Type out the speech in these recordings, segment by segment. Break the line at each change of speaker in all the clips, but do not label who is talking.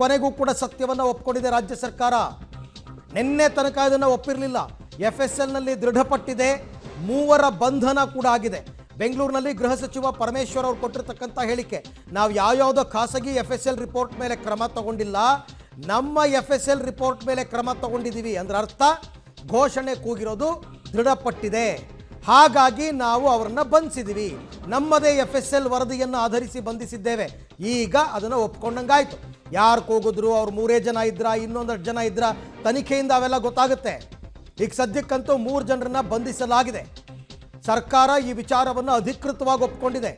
ಕೊನೆಗೂ ಕೂಡ ಸತ್ಯವನ್ನು ಒಪ್ಪಿಕೊಂಡಿದೆ ರಾಜ್ಯ ಸರ್ಕಾರ. ನಿನ್ನೆ ತನಕ ಇದನ್ನು ಒಪ್ಪಿರಲಿಲ್ಲ. FSL ನಲ್ಲಿ ದೃಢಪಟ್ಟಿದೆ, ಮೂವರ ಬಂಧನ ಕೂಡ ಆಗಿದೆ. ಬೆಂಗಳೂರಿನಲ್ಲಿ ಗೃಹ ಸಚಿವ ಪರಮೇಶ್ವರ್ ಅವರು ಕೊಟ್ಟಿರತಕ್ಕಂಥ ಹೇಳಿಕೆ, ನಾವು ಯಾವ್ಯಾವುದೋ ಖಾಸಗಿ FSL ರಿಪೋರ್ಟ್ ಮೇಲೆ ಕ್ರಮ ತಗೊಂಡಿಲ್ಲ, ನಮ್ಮ FSL ರಿಪೋರ್ಟ್ ಮೇಲೆ ಕ್ರಮ ತಗೊಂಡಿದ್ದೀವಿ ಅಂದ್ರೆ ಅರ್ಥ ಘೋಷಣೆ ಕೂಗಿರೋದು ದೃಢಪಟ್ಟಿದೆ, ಹಾಗಾಗಿ ನಾವು ಅವರನ್ನು ಬಂಧಿಸಿದ್ದೀವಿ, ನಮ್ಮದೇ FSL ವರದಿಯನ್ನು ಆಧರಿಸಿ ಬಂಧಿಸಿದ್ದೇವೆ. ಈಗ ಅದನ್ನು ಒಪ್ಕೊಂಡಂಗಾಯ್ತು. ಯಾರು ಕೂಗಿದ್ರು, ಅವ್ರು 3 ಜನ ಇದ್ರ, ಇನ್ನೊಂದಷ್ಟು ಜನ ಇದ್ರ, ತನಿಖೆಯಿಂದ ಅವೆಲ್ಲ ಗೊತ್ತಾಗುತ್ತೆ. ಈಗ ಸದ್ಯಕ್ಕಂತೂ 3 ಜನರನ್ನ ಬಂಧಿಸಲಾಗಿದೆ. ಸರ್ಕಾರ ಈ ವಿಚಾರವನ್ನು ಅಧಿಕೃತವಾಗಿ ಒಪ್ಕೊಂಡಿದೆ.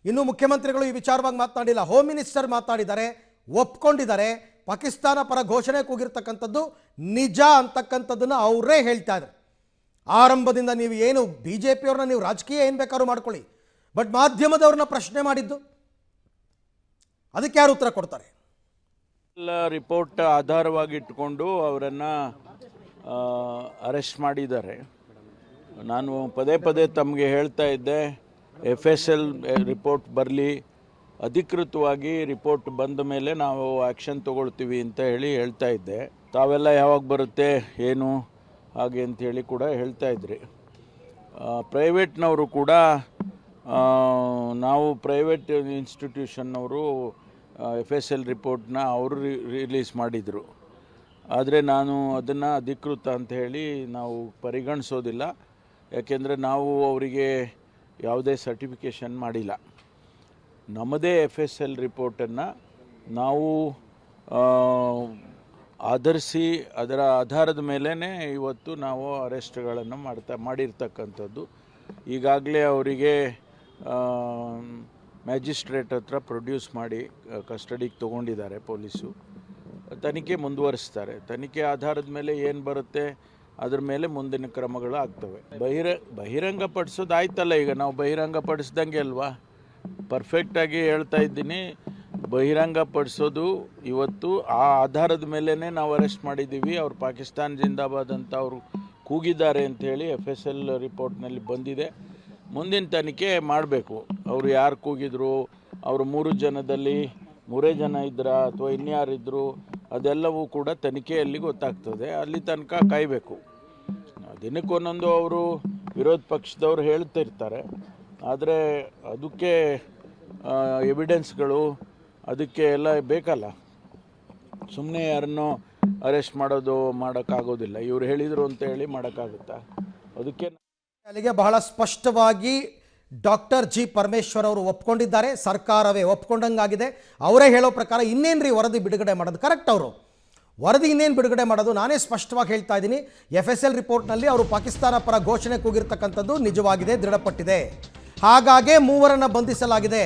ಇನ್ನು ಮುಖ್ಯಮಂತ್ರಿಗಳು ಈ ವಿಚಾರವಾಗಿ ಮಾತನಾಡಿಲ್ಲ, ಹೋಮ್ ಮಿನಿಸ್ಟರ್ ಮಾತಾಡಿದ್ದಾರೆ, ಒಪ್ಕೊಂಡಿದ್ದಾರೆ. ಪಾಕಿಸ್ತಾನ ಪರ ಘೋಷಣೆ ಕೂಗಿರ್ತಕ್ಕಂಥದ್ದು ನಿಜ ಅಂತಕ್ಕಂಥದ್ದನ್ನು ಅವರೇ ಹೇಳ್ತಾ ಇದ್ದಾರೆ. ಆರಂಭದಿಂದ ನೀವು ಏನು BJP-ಅವ್ರನ್ನ ನೀವು ರಾಜಕೀಯ ಏನು ಬೇಕಾದ್ರೂ ಮಾಡ್ಕೊಳ್ಳಿ, ಬಟ್ ಮಾಧ್ಯಮದವ್ರನ್ನ ಪ್ರಶ್ನೆ ಮಾಡಿದ್ದು ಅದಕ್ಕೆ ಯಾರು ಉತ್ತರ ಕೊಡ್ತಾರೆ?
ರಿಪೋರ್ಟ್ ಆಧಾರವಾಗಿಟ್ಟುಕೊಂಡು ಅವರನ್ನು ಅರೆಸ್ಟ್ ಮಾಡಿದ್ದಾರೆ. ನಾನು ಪದೇ ಪದೇ ತಮಗೆ ಹೇಳ್ತಾ ಇದ್ದೆ, FSL ರಿಪೋರ್ಟ್ ಬರಲಿ, ಅಧಿಕೃತವಾಗಿ ರಿಪೋರ್ಟ್ ಬಂದ ಮೇಲೆ ನಾವು ಆ್ಯಕ್ಷನ್ ತೊಗೊಳ್ತೀವಿ ಅಂತ ಹೇಳ್ತಾ ಇದ್ದೆ. ತಾವೆಲ್ಲ ಯಾವಾಗ ಬರುತ್ತೆ ಏನು ಹಾಗೆ ಅಂಥೇಳಿ ಕೂಡ ಹೇಳ್ತಾ ಇದ್ರಿ. ಪ್ರೈವೇಟ್ನವರು ಕೂಡ ನಾವು ಪ್ರೈವೇಟ್ ಇನ್ಸ್ಟಿಟ್ಯೂಷನ್ನವರು FSL ರಿಪೋರ್ಟ್ನ ಅವರು ರಿಲೀಸ್ ಮಾಡಿದರು. ಆದರೆ ನಾನು ಅದನ್ನು ಅಧಿಕೃತ ಅಂತ ಹೇಳಿ ನಾವು ಪರಿಗಣಿಸೋದಿಲ್ಲ. ಯಾಕೆಂದರೆ ನಾವು ಅವರಿಗೆ ಯಾವುದೇ ಸರ್ಟಿಫಿಕೇಷನ್ ಮಾಡಿಲ್ಲ. ನಮ್ಮದೇ FSL ರಿಪೋರ್ಟನ್ನು ನಾವು ಆಧರಿಸಿ ಅದರ ಆಧಾರದ ಮೇಲೇ ಇವತ್ತು ನಾವು ಅರೆಸ್ಟ್ಗಳನ್ನು ಮಾಡಿರ್ತಕ್ಕಂಥದ್ದು. ಈಗಾಗಲೇ ಅವರಿಗೆ ಮ್ಯಾಜಿಸ್ಟ್ರೇಟ್ ಹತ್ರ ಪ್ರೊಡ್ಯೂಸ್ ಮಾಡಿ ಕಸ್ಟಡಿಗೆ ತೊಗೊಂಡಿದ್ದಾರೆ ಪೊಲೀಸು. ತನಿಖೆ ಮುಂದುವರಿಸ್ತಾರೆ. ತನಿಖೆ ಆಧಾರದ ಮೇಲೆ ಏನು ಬರುತ್ತೆ ಅದ್ರ ಮೇಲೆ ಮುಂದಿನ ಕ್ರಮಗಳು ಆಗ್ತವೆ. ಬಹಿರಂಗಪಡಿಸೋದು ಆಯ್ತಲ್ಲ, ಈಗ ನಾವು ಬಹಿರಂಗಪಡಿಸ್ದಂಗೆ ಅಲ್ವಾ? ಪರ್ಫೆಕ್ಟಾಗಿ ಹೇಳ್ತಾ ಇದ್ದೀನಿ, ಬಹಿರಂಗಪಡಿಸೋದು ಇವತ್ತು ಆ ಆಧಾರದ ಮೇಲೇ ನಾವು ಅರೆಸ್ಟ್ ಮಾಡಿದ್ದೀವಿ. ಅವ್ರು ಪಾಕಿಸ್ತಾನ ಜಿಂದಾಬಾದ್ ಅಂತ ಅವರು ಕೂಗಿದ್ದಾರೆ ಅಂಥೇಳಿ FSL ರಿಪೋರ್ಟ್ನಲ್ಲಿ ಬಂದಿದೆ. ಮುಂದಿನ ತನಿಖೆ ಮಾಡಬೇಕು. ಅವರು ಯಾರು ಕೂಗಿದ್ರು, ಅವರು 3 ಜನದಲ್ಲಿ 3 ಜನ ಇದ್ರಾ ಅಥವಾ ಇನ್ಯಾರಿದ್ರು, ಅದೆಲ್ಲವೂ ಕೂಡ ತನಿಖೆಯಲ್ಲಿ ಗೊತ್ತಾಗ್ತದೆ. ಅಲ್ಲಿ ತನಕ ಕಾಯಬೇಕು. ದಿನಕ್ಕೊಂದೊಂದು ಅವರು ವಿರೋಧ ಪಕ್ಷದವರು ಹೇಳ್ತಿರ್ತಾರೆ, ಆದರೆ ಅದಕ್ಕೆ ಎವಿಡೆನ್ಸ್ಗಳು ಅದಕ್ಕೆ ಎಲ್ಲ ಬೇಕಲ್ಲ. ಸುಮ್ಮನೆ ಯಾರನ್ನೋ ಅರೆಸ್ಟ್ ಮಾಡೋಕ್ಕಾಗೋದಿಲ್ಲ. ಇವ್ರು ಹೇಳಿದರು ಅಂತ ಹೇಳಿ ಮಾಡೋಕ್ಕಾಗುತ್ತಾ? ಅದಕ್ಕೆ
ಅಲ್ಲಿಗೆ ಬಹಳ ಸ್ಪಷ್ಟವಾಗಿ ಡಾಕ್ಟರ್ G. ಪರಮೇಶ್ವರ್ ಅವರು ಒಪ್ಕೊಂಡಿದ್ದಾರೆ. ಸರ್ಕಾರವೇ ಒಪ್ಕೊಂಡಂಗಾಗಿದೆ. ಅವರೇ ಹೇಳೋ ಪ್ರಕಾರ ಇನ್ನೇನ್ರಿ ವರದಿ ಬಿಡುಗಡೆ ಮಾಡೋದು? ಕರೆಕ್ಟ್, ಅವರು ವರದಿ ಇನ್ನೇನು ಬಿಡುಗಡೆ ಮಾಡೋದು? ನಾನೇ ಸ್ಪಷ್ಟವಾಗಿ ಹೇಳ್ತಾ ಇದ್ದೀನಿ, FSL ರಿಪೋರ್ಟ್ನಲ್ಲಿ ಅವರು ಪಾಕಿಸ್ತಾನ ಪರ ಘೋಷಣೆ ಕೂಗಿರ್ತಕ್ಕಂಥದ್ದು ನಿಜವಾಗಿದೆ, ದೃಢಪಟ್ಟಿದೆ. ಹಾಗಾಗಿ 3 ಬಂಧಿಸಲಾಗಿದೆ.